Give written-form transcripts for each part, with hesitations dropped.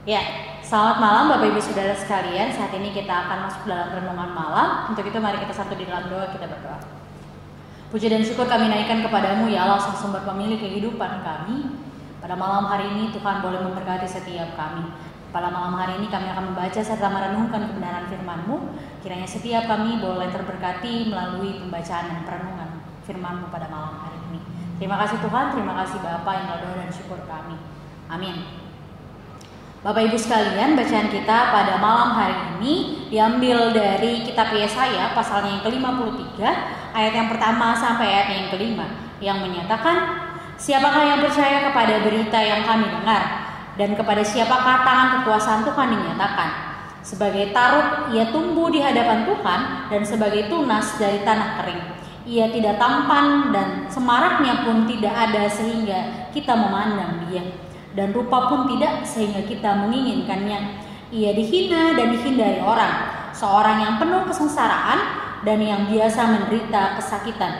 Ya, selamat malam Bapak Ibu Saudara sekalian. Saat ini kita akan masuk dalam renungan malam. Untuk itu mari kita satu di dalam doa, kita berdoa. Puji dan syukur kami naikkan kepadamu ya Allah, sang sumber pemilik kehidupan kami. Pada malam hari ini Tuhan boleh memberkati setiap kami. Pada malam hari ini kami akan membaca serta merenungkan kebenaran firman-Mu. Kiranya setiap kami boleh terberkati melalui pembacaan dan perenungan firman-Mu pada malam hari ini. Terima kasih Tuhan, terima kasih Bapa yang doa dan syukur kami. Amin. Bapak Ibu sekalian, bacaan kita pada malam hari ini diambil dari kitab Yesaya pasalnya yang ke-53, ayat yang pertama sampai ayat yang kelima, yang menyatakan, siapakah yang percaya kepada berita yang kami dengar, dan kepada siapakah tangan kekuasaan Tuhan dinyatakan. Sebagai taruk ia tumbuh di hadapan Tuhan, dan sebagai tunas dari tanah kering. Ia tidak tampan dan semaraknya pun tidak ada sehingga kita memandang dia. Dan rupa pun tidak sehingga kita menginginkannya. Ia dihina dan dihindari orang, seorang yang penuh kesengsaraan dan yang biasa menderita kesakitan.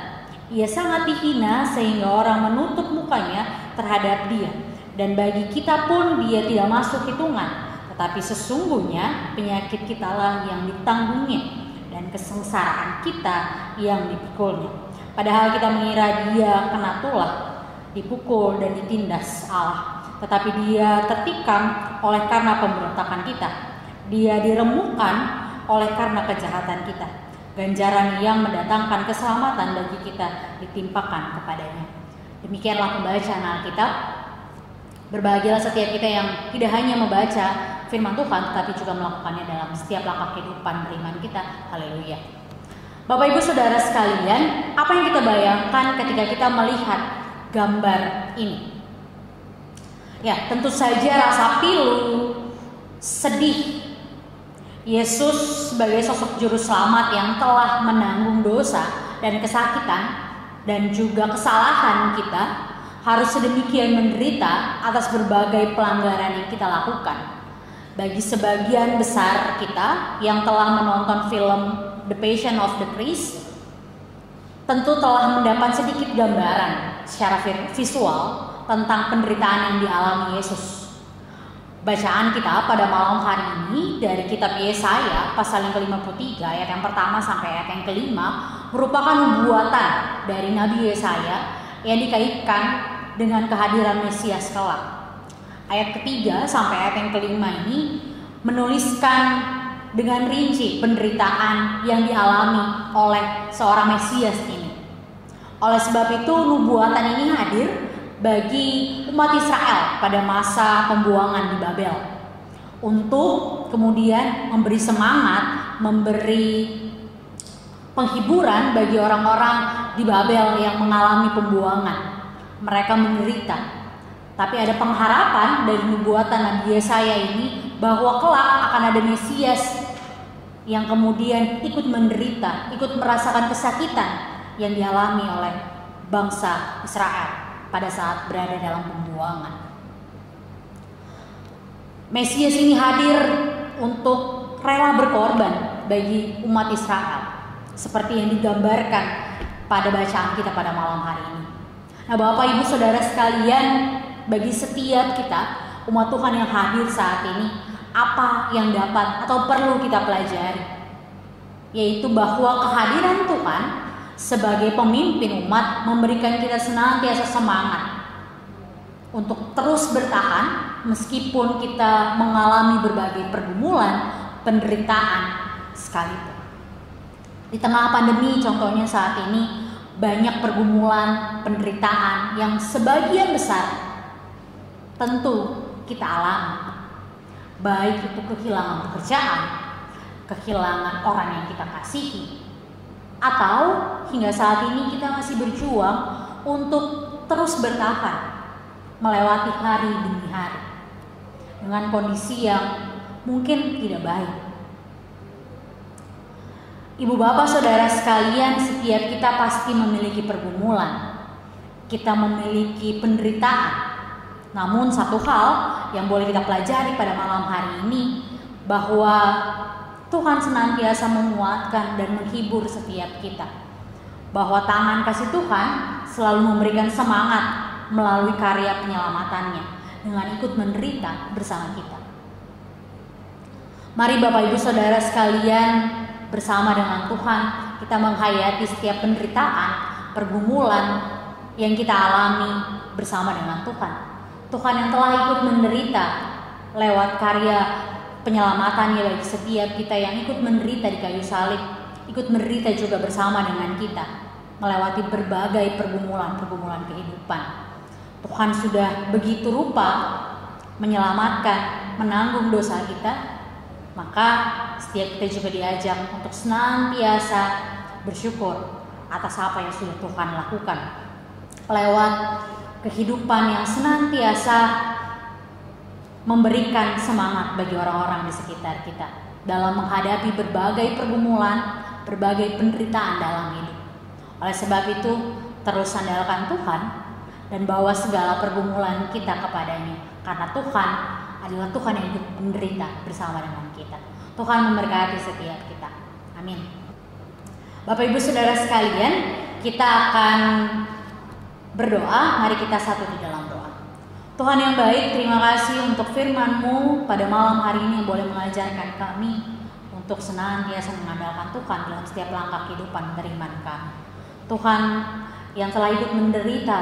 Ia sangat dihina sehingga orang menutup mukanya terhadap dia. Dan bagi kita pun dia tidak masuk hitungan, tetapi sesungguhnya penyakit kitalah yang ditanggungnya dan kesengsaraan kita yang dipikulnya. Padahal kita mengira dia kena tulah, dipukul dan ditindas Allah. Tetapi dia tertikam oleh karena pemberontakan kita. Dia diremukkan oleh karena kejahatan kita. Ganjaran yang mendatangkan keselamatan bagi kita ditimpakan kepadanya. Demikianlah pembacaan Alkitab. Berbahagialah setiap kita yang tidak hanya membaca firman Tuhan, tetapi juga melakukannya dalam setiap langkah kehidupan beriman kita. Haleluya. Bapak Ibu Saudara sekalian, apa yang kita bayangkan ketika kita melihat gambar ini? Ya, tentu saja rasa pilu, sedih. Yesus sebagai sosok juru selamat yang telah menanggung dosa dan kesakitan dan juga kesalahan kita harus sedemikian menderita atas berbagai pelanggaran yang kita lakukan. Bagi sebagian besar kita yang telah menonton film The Passion of the Christ, tentu telah mendapat sedikit gambaran secara visual tentang penderitaan yang dialami Yesus. Bacaan kita pada malam hari ini dari kitab Yesaya pasal yang ke-53 ayat yang pertama sampai ayat yang kelima merupakan nubuatan dari Nabi Yesaya yang dikaitkan dengan kehadiran Mesias kelak. Ayat ketiga sampai ayat yang kelima ini menuliskan dengan rinci penderitaan yang dialami oleh seorang Mesias ini. Oleh sebab itu nubuatan ini hadir bagi umat Israel pada masa pembuangan di Babel, untuk kemudian memberi semangat, memberi penghiburan bagi orang-orang di Babel yang mengalami pembuangan. Mereka menderita, tapi ada pengharapan dari nubuatan Nabi Yesaya ini bahwa kelak akan ada Mesias yang kemudian ikut menderita, ikut merasakan kesakitan yang dialami oleh bangsa Israel pada saat berada dalam pembuangan. Mesias ini hadir untuk rela berkorban bagi umat Israel, seperti yang digambarkan pada bacaan kita pada malam hari ini. Nah, Bapak Ibu Saudara sekalian, bagi setiap kita umat Tuhan yang hadir saat ini, apa yang dapat atau perlu kita pelajari? Yaitu bahwa kehadiran Tuhan sebagai pemimpin umat memberikan kita senantiasa semangat untuk terus bertahan meskipun kita mengalami berbagai pergumulan, penderitaan sekalipun. Di tengah pandemi contohnya saat ini banyak pergumulan, penderitaan yang sebagian besar tentu kita alami. Baik itu kehilangan pekerjaan, kehilangan orang yang kita kasihi, atau hingga saat ini kita masih berjuang untuk terus bertahan melewati hari demi hari dengan kondisi yang mungkin tidak baik. Ibu bapak saudara sekalian, setiap kita pasti memiliki pergumulan, kita memiliki penderitaan. Namun satu hal yang boleh kita pelajari pada malam hari ini, bahwa Tuhan senantiasa menguatkan dan menghibur setiap kita. Bahwa tangan kasih Tuhan selalu memberikan semangat melalui karya penyelamatannya dengan ikut menderita bersama kita. Mari Bapak Ibu Saudara sekalian, bersama dengan Tuhan kita menghayati setiap penderitaan, pergumulan yang kita alami bersama dengan Tuhan. Tuhan yang telah ikut menderita lewat karya penyelamatannya bagi setiap kita yang ikut menderita di kayu salib, ikut menderita juga bersama dengan kita, melewati berbagai pergumulan kehidupan. Tuhan sudah begitu rupa menyelamatkan, menanggung dosa kita, maka setiap kita juga diajak untuk senantiasa bersyukur atas apa yang sudah Tuhan lakukan lewat kehidupan yang senantiasa memberikan semangat bagi orang-orang di sekitar kita dalam menghadapi berbagai pergumulan, berbagai penderitaan dalam hidup. Oleh sebab itu, terus andalkan Tuhan dan bawa segala pergumulan kita kepadanya, karena Tuhan adalah Tuhan yang hidup menderita bersama dengan kita. Tuhan memberkati setiap kita. Amin. Bapak Ibu Saudara sekalian, kita akan berdoa. Mari kita satu di dalam doa. Tuhan yang baik, terima kasih untuk firman-Mu pada malam hari ini yang boleh mengajarkan kami untuk senantiasa mengandalkan Tuhan dalam setiap langkah kehidupan beriman kami. Tuhan yang telah hidup menderita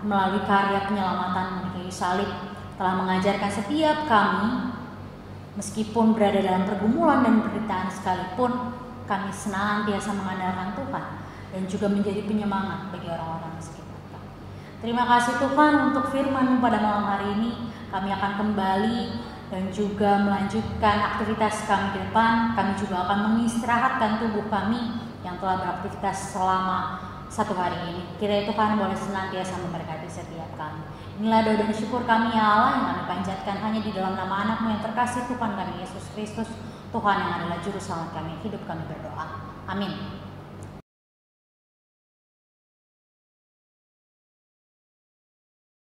melalui karya penyelamatan di kayu salib telah mengajarkan setiap kami, meskipun berada dalam pergumulan dan penderitaan sekalipun, kami senantiasa mengandalkan Tuhan dan juga menjadi penyemangat bagi orang-orang di sekitar kami. Terima kasih Tuhan untuk firman-Mu pada malam hari ini. Kami akan kembali dan juga melanjutkan aktivitas kami ke depan. Kami juga akan mengistirahatkan tubuh kami yang telah beraktivitas selama satu hari ini. Kiranya Tuhan boleh senantiasa memberkati setiap kami. Inilah doa dan syukur kami ya Allah yang kami panjatkan hanya di dalam nama anak-Mu yang terkasih, Tuhan kami Yesus Kristus, Tuhan yang adalah juru selamat kami. Hidup kami berdoa. Amin.